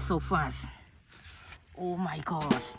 so fast. Oh my gosh.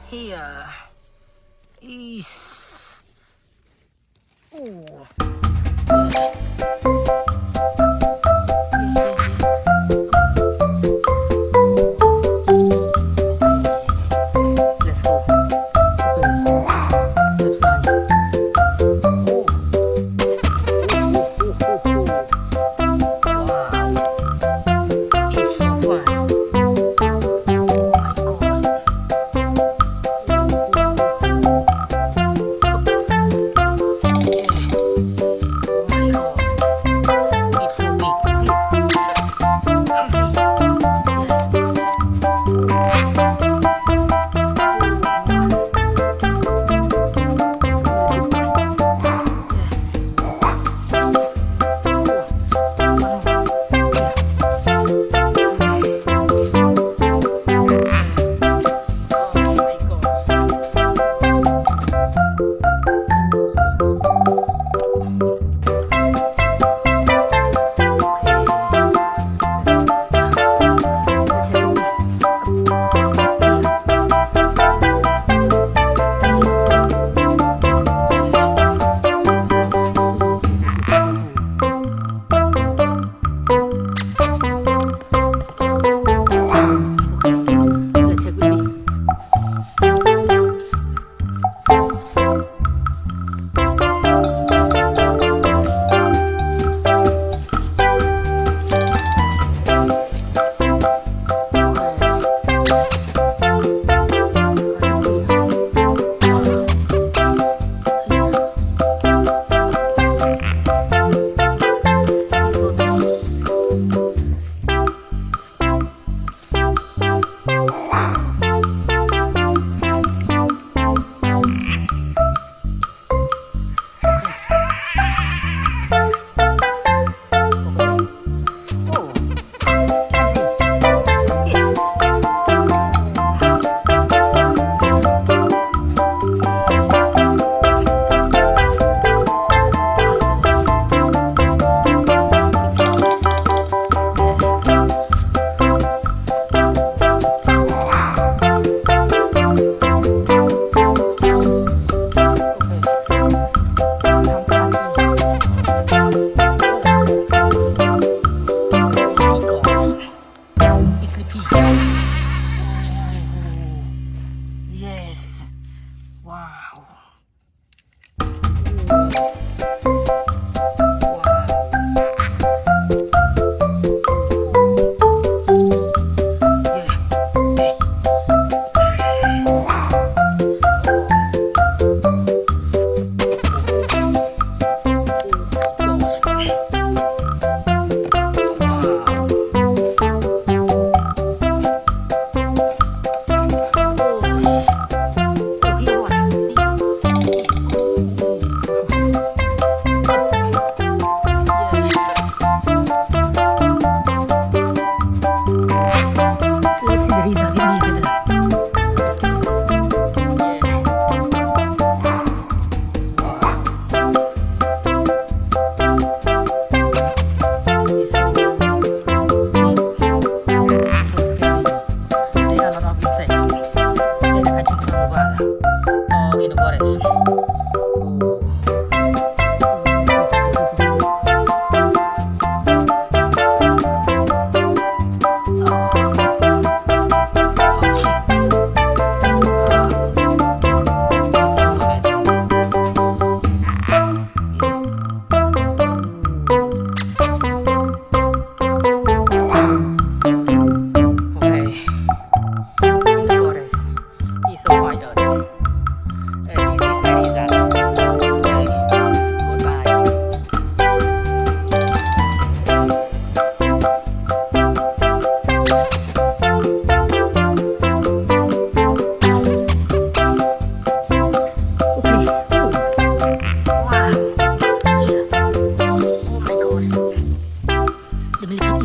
Here is let's go. That's fine. Wow. It's so fast. Oh my gosh. millipede. Oh, yes. Wow.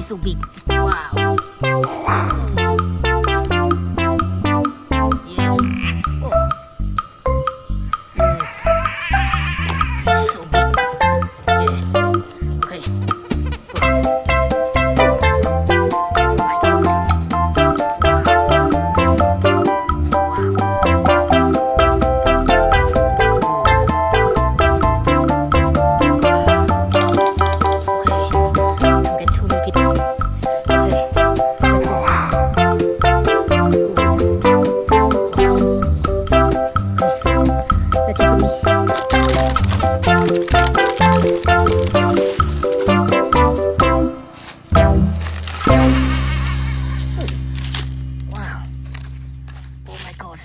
So big. Wow. Yes. Oh. Yes. So big. Yeah. Okay. Oh my God.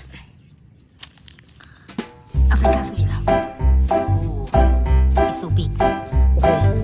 Africa's Mila. Oh, it's so big. Okay.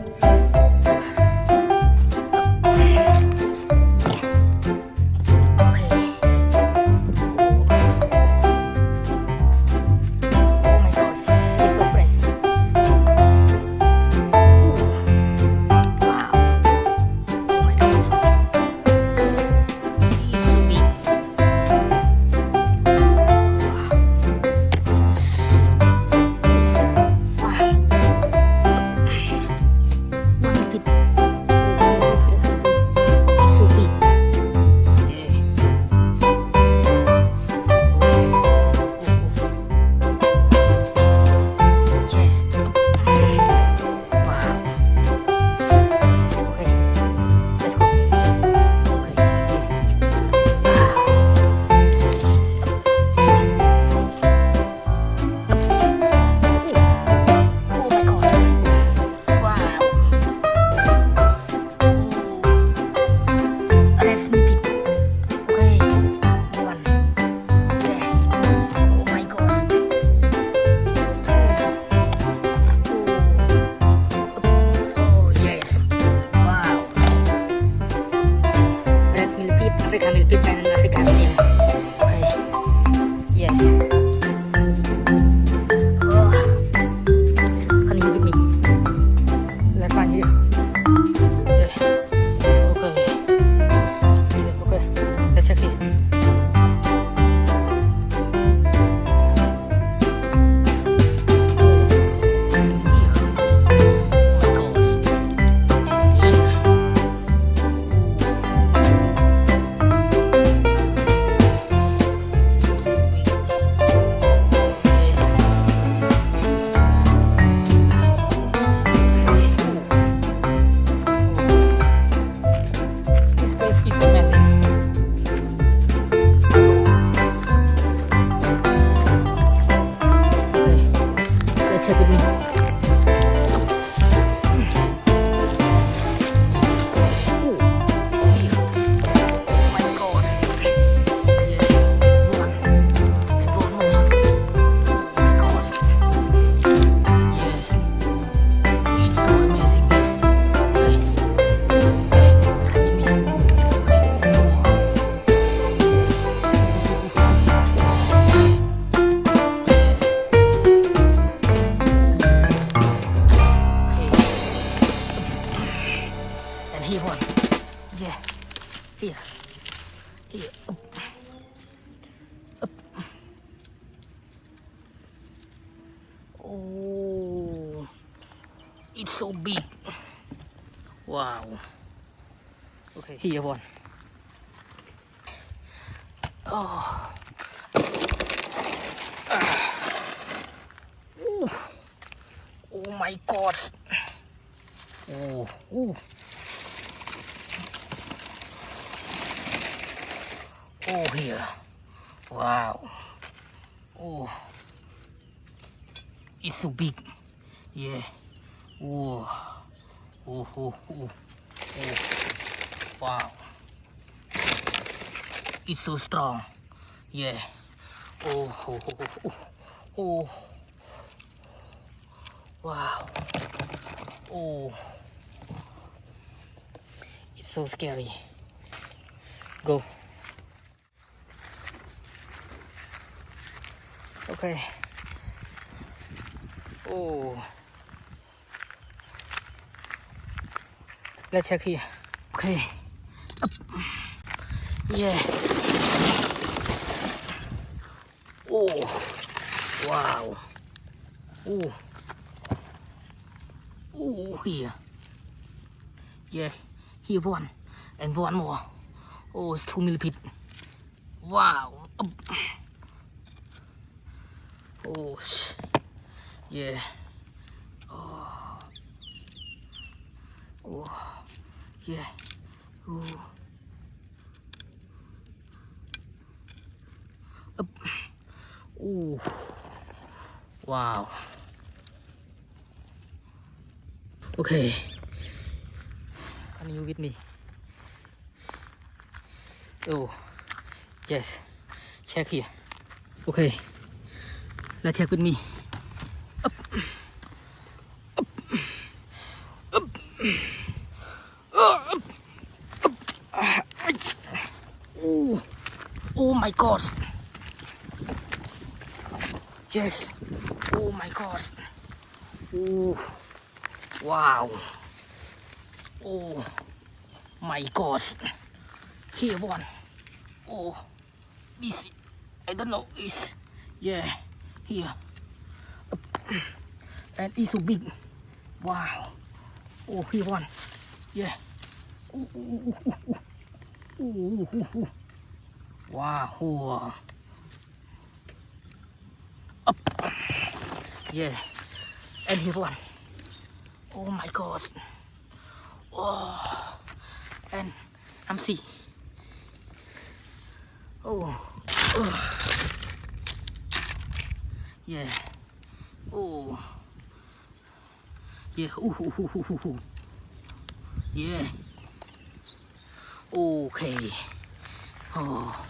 Africa Millipede and Africa Millipede. Okay. Yes. Can you with me? Let's find here. Yeah. Okay. Yes, okay. Let's check it. Here. Up. Oh, it's so big. Wow. Okay, here one. Oh. Oh my God. Oh. Oh. Oh, here. Wow. Oh. It's so big. Yeah. Oh. Oh, oh, oh. Oh. Wow. It's so strong. Yeah. Oh, oh, oh, oh, oh. Wow. Oh. It's so scary. Go. Okay. Oh. Let's check here. Okay. Up. Yeah. Oh. Wow. Oh. Oh, here. Yeah. Here one. And one more. Oh, it's 2 millipede. Wow. Up. Oh, yeah. Oh. Oh. Yeah. Oh. Up. Oh. Wow. Okay. Can you with me? Oh. Yes. Check here. Okay. Let's check with me. Up. Up. Up. Up. Up. Oh. Oh my God. Yes. Oh my God. Oh. Wow. Oh my God. Here one. Oh. This. I don't know. Is. Yeah. Here. Up. And it's so big. Wow. Oh, here one. Yeah. Ooh, ooh, ooh, ooh. Ooh, ooh, ooh. Wow. Oh. Up. Yeah. And here one. Oh my God. Oh. And I'm see. Oh. Oh. Yeah. Oh. Yeah. Ooh, ooh, ooh, ooh, ooh. Yeah. Okay. Oh.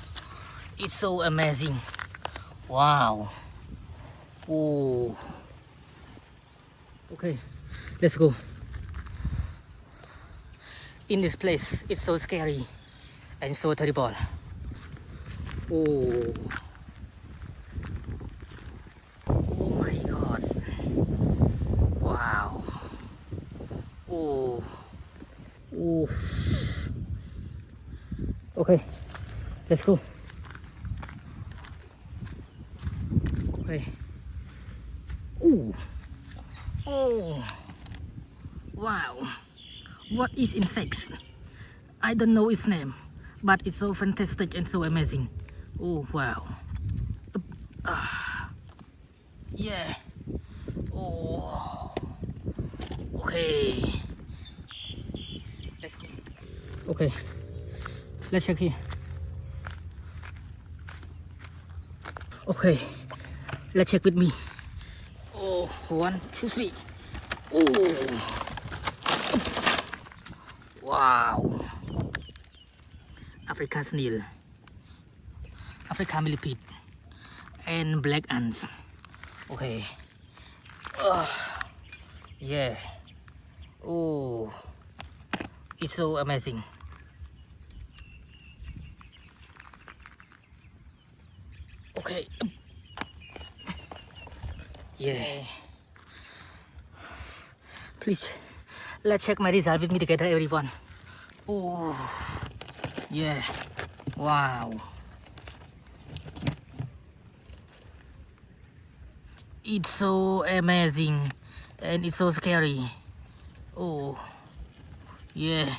It's so amazing. Wow. Oh. Okay. Let's go. In this place, it's so scary and so terrible. Oh. Oh my God. Wow. Oh. Oh. Okay. Let's go. Okay. Oh. Oh. Wow. What is insects? I don't know its name, but it's so fantastic and so amazing. Oh wow. Yeah. Oh. Okay. Let's go. Okay. Let's check here. Okay. Let's check with me. Oh, 1, 2, 3. Oh. Wow. African snail. African millipede. And black ants. Okay. Yeah. Oh. It's so amazing. Okay. Yeah. Please, let's check my result with me together, everyone. Oh. Yeah. Wow. It's so amazing and it's so scary. Oh, yeah.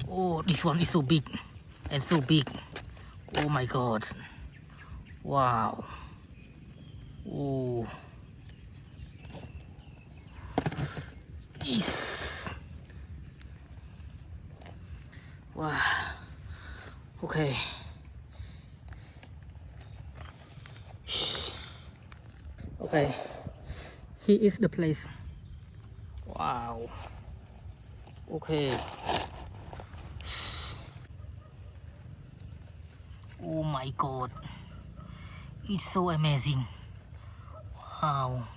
Oh, this one is so big and so big. Oh my god. Wow. Oh. Is. Wow. Okay. Okay. Here is the place. Wow. Okay. Oh my god. It's so amazing. Wow.